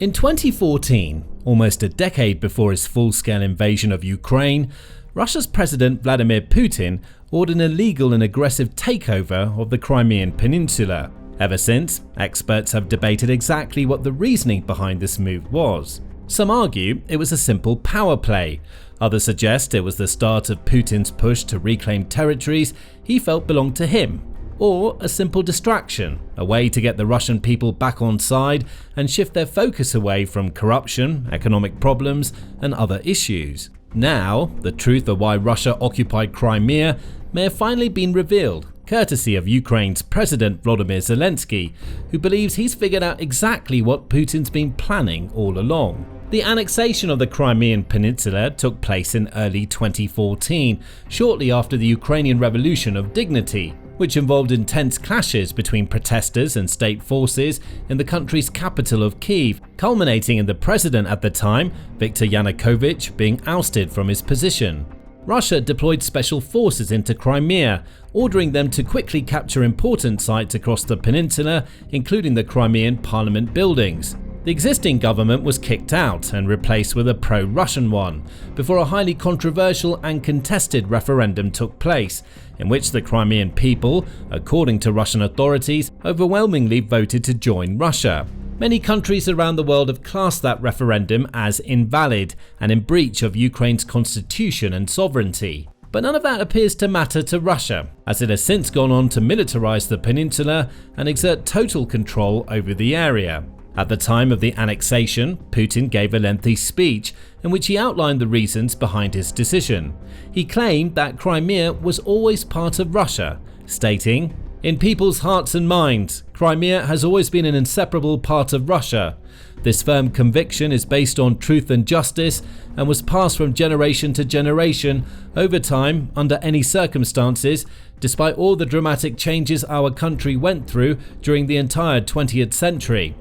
In 2014, almost a decade before his full-scale invasion of Ukraine, Russia's President Vladimir Putin ordered an illegal and aggressive takeover of the Crimean peninsula. Ever since, experts have debated exactly what the reasoning behind this move was. Some argue it was a simple power play. Others suggest it was the start of Putin's push to reclaim territories he felt belonged to him, or a simple distraction, a way to get the Russian people back on side and shift their focus away from corruption, economic problems, and other issues. Now, the truth of why Russia occupied Crimea may have finally been revealed, courtesy of Ukraine's President Volodymyr Zelenskyy, who believes he's figured out exactly what Putin's been planning all along. The annexation of the Crimean peninsula took place in early 2014, shortly after the Ukrainian Revolution of Dignity, which involved intense clashes between protesters and state forces in the country's capital of Kyiv, culminating in the president at the time, Viktor Yanukovych, being ousted from his position. Russia deployed special forces into Crimea, ordering them to quickly capture important sites across the peninsula, including the Crimean parliament buildings. The existing government was kicked out and replaced with a pro-Russian one, before a highly controversial and contested referendum took place, in which the Crimean people, according to Russian authorities, overwhelmingly voted to join Russia. Many countries around the world have classed that referendum as invalid and in breach of Ukraine's constitution and sovereignty. But none of that appears to matter to Russia, as it has since gone on to militarize the peninsula and exert total control over the area. At the time of the annexation, Putin gave a lengthy speech in which he outlined the reasons behind his decision. He claimed that Crimea was always part of Russia, stating, "In people's hearts and minds, Crimea has always been an inseparable part of Russia. This firm conviction is based on truth and justice and was passed from generation to generation over time under any circumstances, despite all the dramatic changes our country went through during the entire 20th century.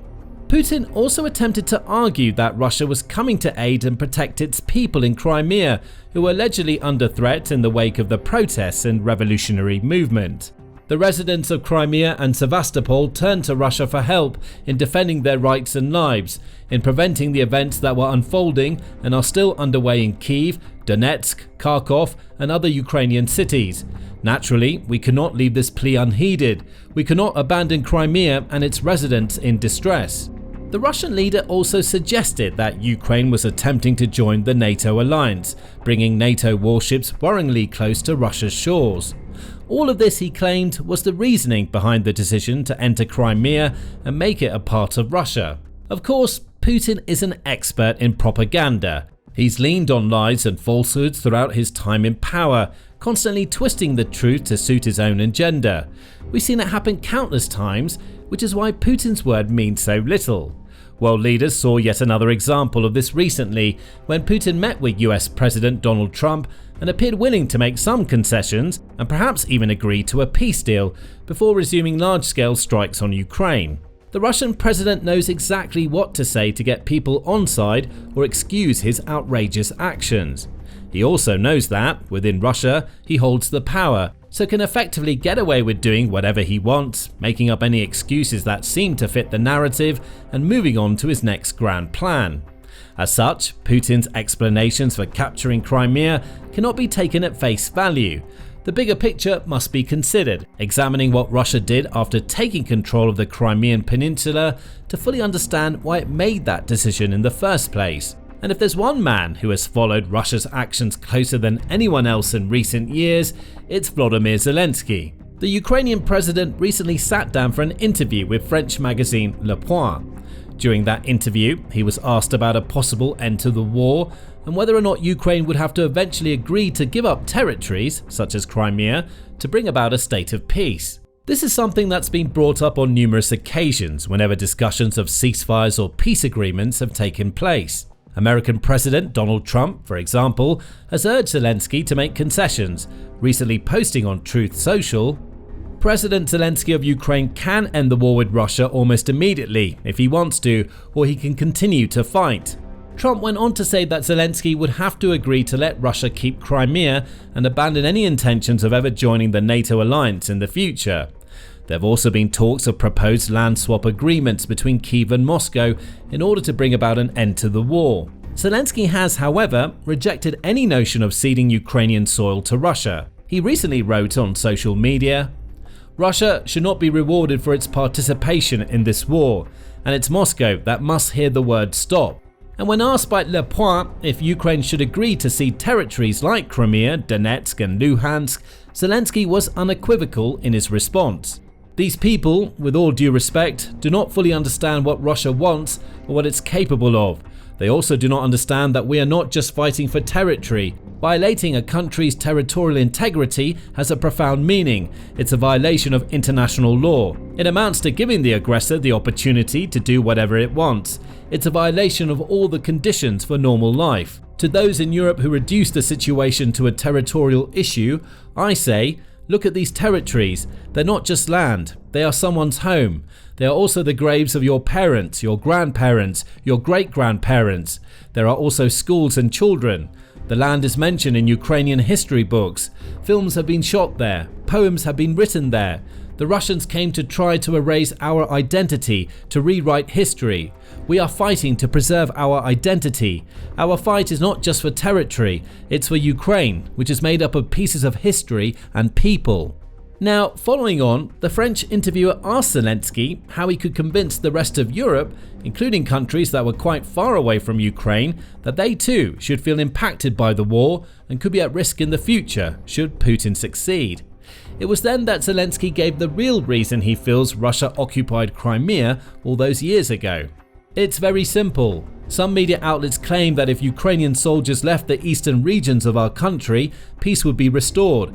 Putin also attempted to argue that Russia was coming to aid and protect its people in Crimea, who were allegedly under threat in the wake of the protests and revolutionary movement. The residents of Crimea and Sevastopol turned to Russia for help in defending their rights and lives, in preventing the events that were unfolding and are still underway in Kyiv, Donetsk, Kharkov, and other Ukrainian cities. Naturally, we cannot leave this plea unheeded. We cannot abandon Crimea and its residents in distress." The Russian leader also suggested that Ukraine was attempting to join the NATO alliance, bringing NATO warships worryingly close to Russia's shores. All of this, he claimed, was the reasoning behind the decision to enter Crimea and make it a part of Russia. Of course, Putin is an expert in propaganda. He's leaned on lies and falsehoods throughout his time in power, constantly twisting the truth to suit his own agenda. We've seen it happen countless times, which is why Putin's word means so little. World leaders saw yet another example of this recently, when Putin met with US President Donald Trump and appeared willing to make some concessions and perhaps even agree to a peace deal before resuming large-scale strikes on Ukraine. The Russian president knows exactly what to say to get people on side or excuse his outrageous actions. He also knows that, within Russia, he holds the power, so can effectively get away with doing whatever he wants, making up any excuses that seem to fit the narrative and moving on to his next grand plan. As such, Putin's explanations for capturing Crimea cannot be taken at face value. The bigger picture must be considered, examining what Russia did after taking control of the Crimean peninsula to fully understand why it made that decision in the first place. And if there's one man who has followed Russia's actions closer than anyone else in recent years, it's Volodymyr Zelenskyy. The Ukrainian president recently sat down for an interview with French magazine Le Point. During that interview, he was asked about a possible end to the war and whether or not Ukraine would have to eventually agree to give up territories, such as Crimea, to bring about a state of peace. This is something that's been brought up on numerous occasions whenever discussions of ceasefires or peace agreements have taken place. American President Donald Trump, for example, has urged Zelenskyy to make concessions, recently posting on Truth Social, "President Zelenskyy of Ukraine can end the war with Russia almost immediately if he wants to, or he can continue to fight." Trump went on to say that Zelenskyy would have to agree to let Russia keep Crimea and abandon any intentions of ever joining the NATO alliance in the future. There have also been talks of proposed land swap agreements between Kyiv and Moscow in order to bring about an end to the war. Zelenskyy has, however, rejected any notion of ceding Ukrainian soil to Russia. He recently wrote on social media, "Russia should not be rewarded for its participation in this war, and it's Moscow that must hear the word stop." And when asked by Le Point if Ukraine should agree to cede territories like Crimea, Donetsk and Luhansk, Zelenskyy was unequivocal in his response. These people, with all due respect, do not fully understand what Russia wants or what it's capable of. They also do not understand that we are not just fighting for territory. Violating a country's territorial integrity has a profound meaning. It's a violation of international law. It amounts to giving the aggressor the opportunity to do whatever it wants. It's a violation of all the conditions for normal life. To those in Europe who reduce the situation to a territorial issue, I say, look at these territories. They're not just land, they are someone's home. They are also the graves of your parents, your grandparents, your great-grandparents. There are also schools and children. The land is mentioned in Ukrainian history books. Films have been shot there. Poems have been written there. The Russians came to try to erase our identity, to rewrite history. We are fighting to preserve our identity. Our fight is not just for territory, it's for Ukraine, which is made up of pieces of history and people. Now, following on, the French interviewer asked Zelenskyy how he could convince the rest of Europe, including countries that were quite far away from Ukraine, that they too should feel impacted by the war and could be at risk in the future should Putin succeed. It was then that Zelenskyy gave the real reason he feels Russia occupied Crimea all those years ago. It's very simple. Some media outlets claim that if Ukrainian soldiers left the eastern regions of our country, peace would be restored.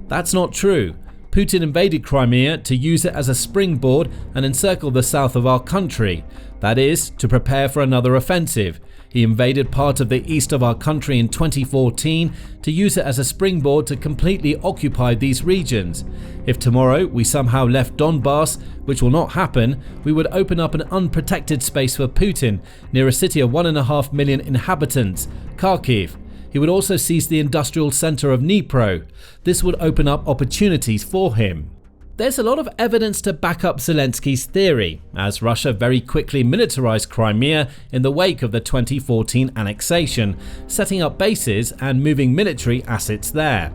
That's not true. Putin invaded Crimea to use it as a springboard and encircle the south of our country. That is, to prepare for another offensive. He invaded part of the east of our country in 2014 to use it as a springboard to completely occupy these regions. If tomorrow we somehow left Donbass, which will not happen, we would open up an unprotected space for Putin near a city of 1.5 million inhabitants, Kharkiv. He would also seize the industrial center of Dnipro. This would open up opportunities for him. There's a lot of evidence to back up Zelenskyy's theory, as Russia very quickly militarized Crimea in the wake of the 2014 annexation, setting up bases and moving military assets there.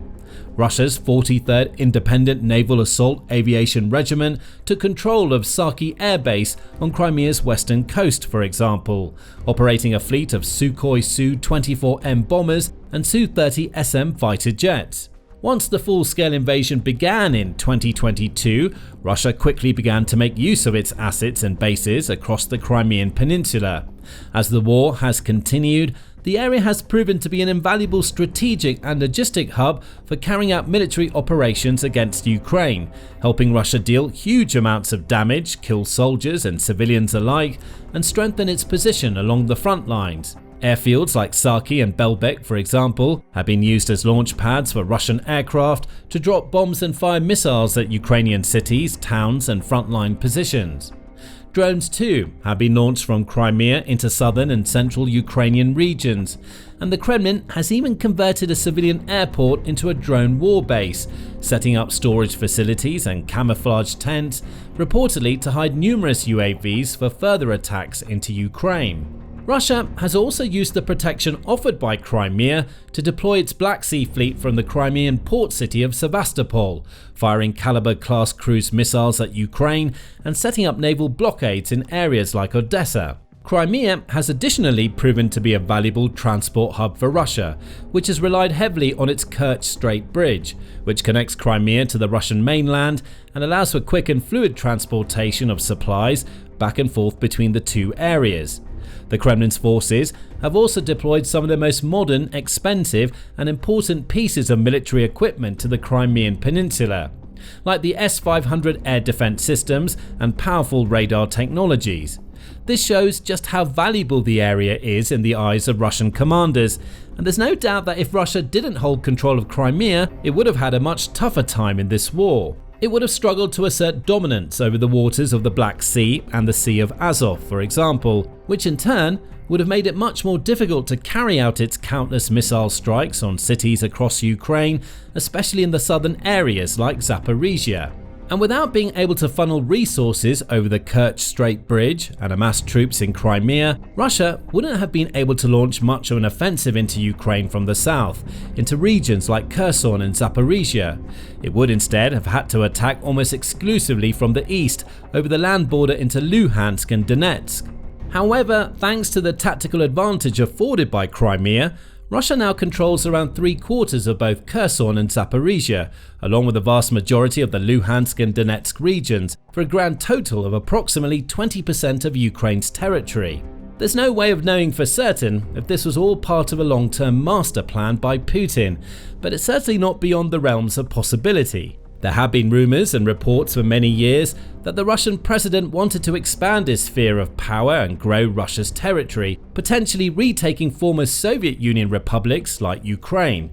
Russia's 43rd Independent Naval Assault Aviation Regiment took control of Saki Air Base on Crimea's western coast, for example, operating a fleet of Sukhoi Su-24M bombers and Su-30SM fighter jets. Once the full-scale invasion began in 2022, Russia quickly began to make use of its assets and bases across the Crimean peninsula. As the war has continued, the area has proven to be an invaluable strategic and logistic hub for carrying out military operations against Ukraine, helping Russia deal huge amounts of damage, kill soldiers and civilians alike, and strengthen its position along the front lines. Airfields like Saki and Belbek, for example, have been used as launch pads for Russian aircraft to drop bombs and fire missiles at Ukrainian cities, towns and frontline positions. Drones too have been launched from Crimea into southern and central Ukrainian regions, and the Kremlin has even converted a civilian airport into a drone war base, setting up storage facilities and camouflage tents, reportedly to hide numerous UAVs for further attacks into Ukraine. Russia has also used the protection offered by Crimea to deploy its Black Sea fleet from the Crimean port city of Sevastopol, firing Kalibr-class cruise missiles at Ukraine and setting up naval blockades in areas like Odessa. Crimea has additionally proven to be a valuable transport hub for Russia, which has relied heavily on its Kerch Strait Bridge, which connects Crimea to the Russian mainland and allows for quick and fluid transportation of supplies back and forth between the two areas. The Kremlin's forces have also deployed some of the most modern, expensive and important pieces of military equipment to the Crimean peninsula, like the S-500 air defense systems and powerful radar technologies. This shows just how valuable the area is in the eyes of Russian commanders, and there's no doubt that if Russia didn't hold control of Crimea, it would have had a much tougher time in this war. It would have struggled to assert dominance over the waters of the Black Sea and the Sea of Azov, for example, which in turn would have made it much more difficult to carry out its countless missile strikes on cities across Ukraine, especially in the southern areas like Zaporizhia. And without being able to funnel resources over the Kerch Strait Bridge and amass troops in Crimea, Russia wouldn't have been able to launch much of an offensive into Ukraine from the south, into regions like Kherson and Zaporizhia. It would instead have had to attack almost exclusively from the east, over the land border into Luhansk and Donetsk. However, thanks to the tactical advantage afforded by Crimea, Russia now controls around 3/4 of both Kherson and Zaporizhia, along with the vast majority of the Luhansk and Donetsk regions, for a grand total of approximately 20% of Ukraine's territory. There's no way of knowing for certain if this was all part of a long-term master plan by Putin, but it's certainly not beyond the realms of possibility. There have been rumours and reports for many years that the Russian president wanted to expand his sphere of power and grow Russia's territory, potentially retaking former Soviet Union republics like Ukraine.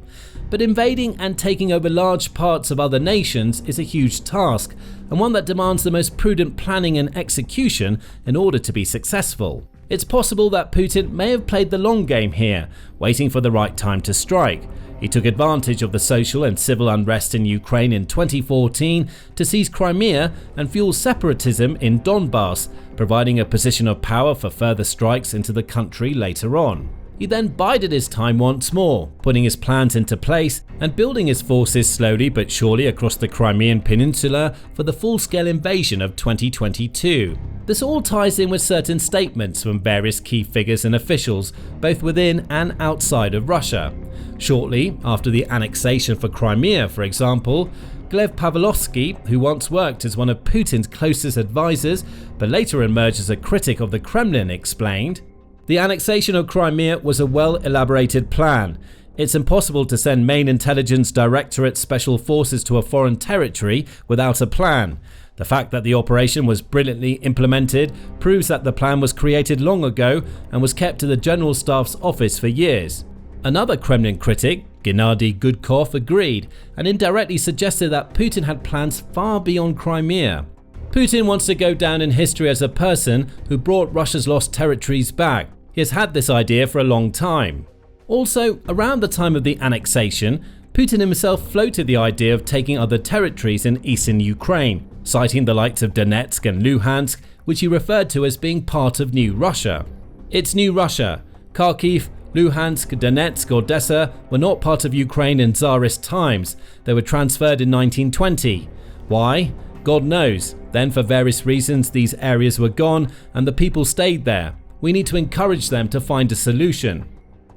But invading and taking over large parts of other nations is a huge task, and one that demands the most prudent planning and execution in order to be successful. It's possible that Putin may have played the long game here, waiting for the right time to strike. He took advantage of the social and civil unrest in Ukraine in 2014 to seize Crimea and fuel separatism in Donbass, providing a position of power for further strikes into the country later on. He then bided his time once more, putting his plans into place and building his forces slowly but surely across the Crimean peninsula for the full-scale invasion of 2022. This all ties in with certain statements from various key figures and officials, both within and outside of Russia. Shortly after the annexation for Crimea, for example, Gleb Pavlovsky, who once worked as one of Putin's closest advisors but later emerged as a critic of the Kremlin, explained, "The annexation of Crimea was a well-elaborated plan. It's impossible to send main intelligence directorate special forces to a foreign territory without a plan. The fact that the operation was brilliantly implemented proves that the plan was created long ago and was kept to the General Staff's office for years." Another Kremlin critic, Gennady Gudkov, agreed and indirectly suggested that Putin had plans far beyond Crimea. Putin wants to go down in history as a person who brought Russia's lost territories back. He has had this idea for a long time. Also, around the time of the annexation, Putin himself floated the idea of taking other territories in eastern Ukraine, citing the likes of Donetsk and Luhansk, which he referred to as being part of New Russia. It's New Russia. Kharkiv, Luhansk, Donetsk, Odessa were not part of Ukraine in Tsarist times. They were transferred in 1920. Why? God knows. Then for various reasons these areas were gone and the people stayed there. We need to encourage them to find a solution.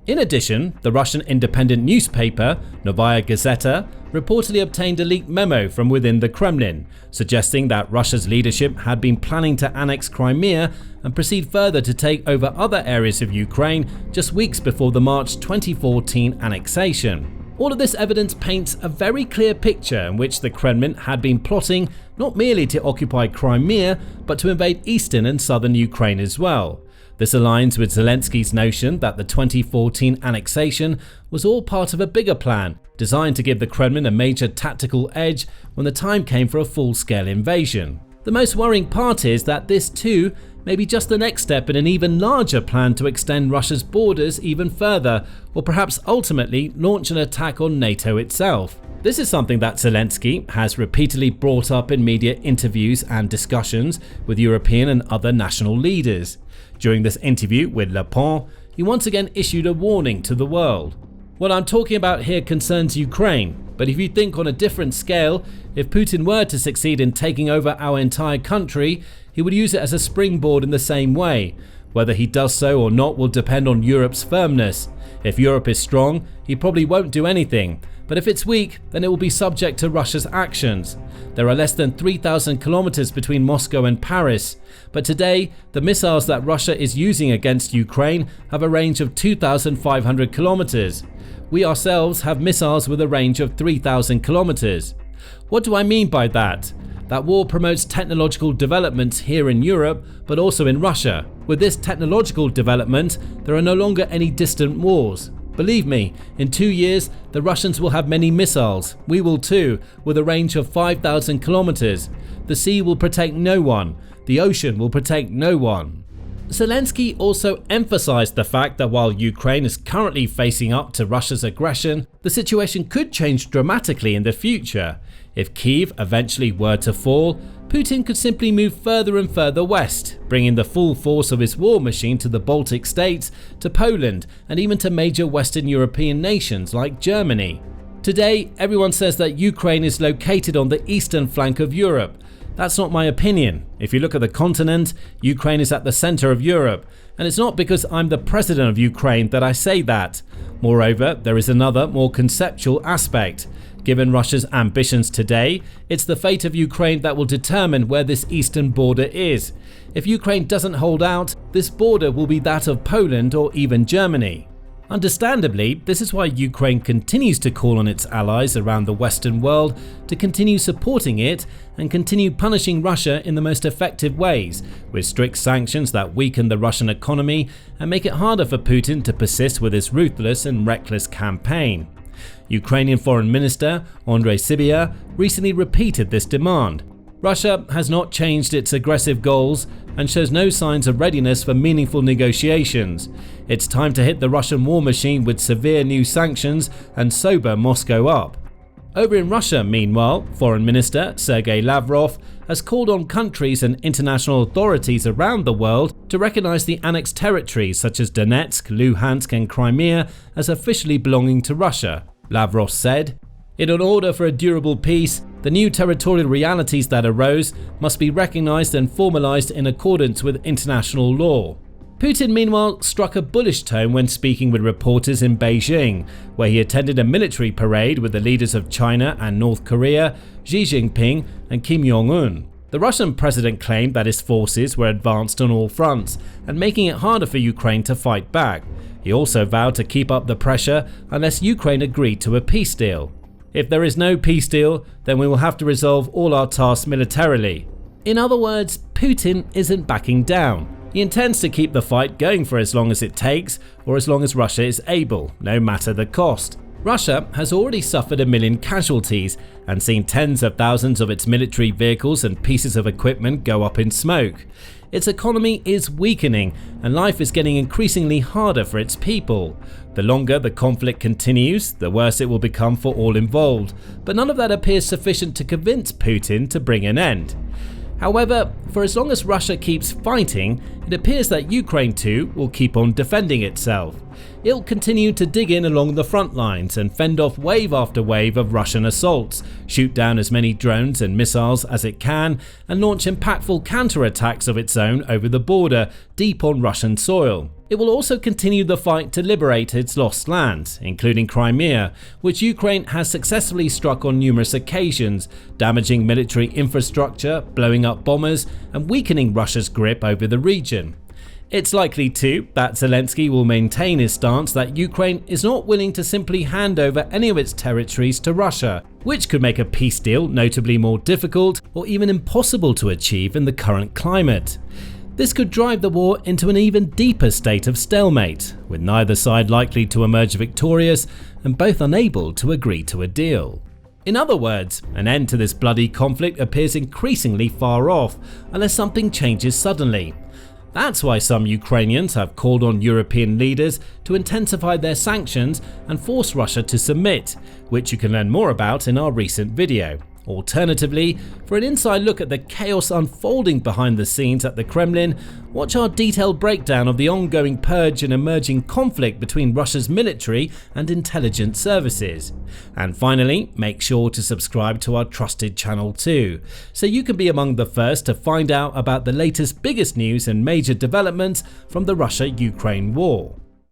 In addition, the Russian independent newspaper, Novaya Gazeta, reportedly obtained a leaked memo from within the Kremlin, suggesting that Russia's leadership had been planning to annex Crimea and proceed further to take over other areas of Ukraine just weeks before the March 2014 annexation. All of this evidence paints a very clear picture in which the Kremlin had been plotting not merely to occupy Crimea, but to invade eastern and southern Ukraine as well. This aligns with Zelensky's notion that the 2014 annexation was all part of a bigger plan, designed to give the Kremlin a major tactical edge when the time came for a full-scale invasion. The most worrying part is that this too may be just the next step in an even larger plan to extend Russia's borders even further, or perhaps ultimately launch an attack on NATO itself. This is something that Zelensky has repeatedly brought up in media interviews and discussions with European and other national leaders. During this interview with Le Pen, he once again issued a warning to the world. What I'm talking about here concerns Ukraine, but if you think on a different scale, if Putin were to succeed in taking over our entire country, he would use it as a springboard in the same way. Whether he does so or not will depend on Europe's firmness. If Europe is strong, he probably won't do anything, but if it's weak, then it will be subject to Russia's actions. There are less than 3,000 kilometers between Moscow and Paris, but today, the missiles that Russia is using against Ukraine have a range of 2,500 kilometers. We ourselves have missiles with a range of 3,000 kilometers. What do I mean by that? That war promotes technological developments here in Europe, but also in Russia. With this technological development, there are no longer any distant wars. Believe me, in 2 years, the Russians will have many missiles. We will too, with a range of 5,000 kilometers. The sea will protect no one. The ocean will protect no one. Zelenskyy also emphasized the fact that while Ukraine is currently facing up to Russia's aggression, the situation could change dramatically in the future. If Kyiv eventually were to fall, Putin could simply move further and further west, bringing the full force of his war machine to the Baltic states, to Poland, and even to major Western European nations like Germany. Today, everyone says that Ukraine is located on the eastern flank of Europe. That's not my opinion. If you look at the continent, Ukraine is at the center of Europe, and it's not because I'm the president of Ukraine that I say that. Moreover, there is another, more conceptual aspect. Given Russia's ambitions today, it's the fate of Ukraine that will determine where this eastern border is. If Ukraine doesn't hold out, this border will be that of Poland or even Germany. Understandably, this is why Ukraine continues to call on its allies around the Western world to continue supporting it and continue punishing Russia in the most effective ways, with strict sanctions that weaken the Russian economy and make it harder for Putin to persist with his ruthless and reckless campaign. Ukrainian Foreign Minister Andrei Sybiha recently repeated this demand. Russia has not changed its aggressive goals and shows no signs of readiness for meaningful negotiations. It's time to hit the Russian war machine with severe new sanctions and sober Moscow up. Over in Russia, meanwhile, Foreign Minister Sergei Lavrov has called on countries and international authorities around the world to recognize the annexed territories such as Donetsk, Luhansk and Crimea as officially belonging to Russia. Lavrov said, "In order for a durable peace, the new territorial realities that arose must be recognized and formalized in accordance with international law." Putin, meanwhile, struck a bullish tone when speaking with reporters in Beijing, where he attended a military parade with the leaders of China and North Korea, Xi Jinping and Kim Jong-un. The Russian president claimed that his forces were advanced on all fronts and making it harder for Ukraine to fight back. He also vowed to keep up the pressure unless Ukraine agreed to a peace deal. If there is no peace deal, then we will have to resolve all our tasks militarily. In other words, Putin isn't backing down. He intends to keep the fight going for as long as it takes, or as long as Russia is able, no matter the cost. Russia has already suffered 1 million casualties and seen tens of thousands of its military vehicles and pieces of equipment go up in smoke. Its economy is weakening and life is getting increasingly harder for its people. The longer the conflict continues, the worse it will become for all involved, but none of that appears sufficient to convince Putin to bring an end. However, for as long as Russia keeps fighting, it appears that Ukraine too will keep on defending itself. It'll continue to dig in along the front lines and fend off wave after wave of Russian assaults, shoot down as many drones and missiles as it can, and launch impactful counterattacks of its own over the border, deep on Russian soil. It will also continue the fight to liberate its lost lands, including Crimea, which Ukraine has successfully struck on numerous occasions, damaging military infrastructure, blowing up bombers, and weakening Russia's grip over the region. It's likely too that Zelenskyy will maintain his stance that Ukraine is not willing to simply hand over any of its territories to Russia, which could make a peace deal notably more difficult or even impossible to achieve in the current climate. This could drive the war into an even deeper state of stalemate, with neither side likely to emerge victorious and both unable to agree to a deal. In other words, an end to this bloody conflict appears increasingly far off unless something changes suddenly. That's why some Ukrainians have called on European leaders to intensify their sanctions and force Russia to submit, which you can learn more about in our recent video. Alternatively, for an inside look at the chaos unfolding behind the scenes at the Kremlin, watch our detailed breakdown of the ongoing purge and emerging conflict between Russia's military and intelligence services. And finally, make sure to subscribe to our trusted channel too, so you can be among the first to find out about the latest biggest news and major developments from the Russia-Ukraine war.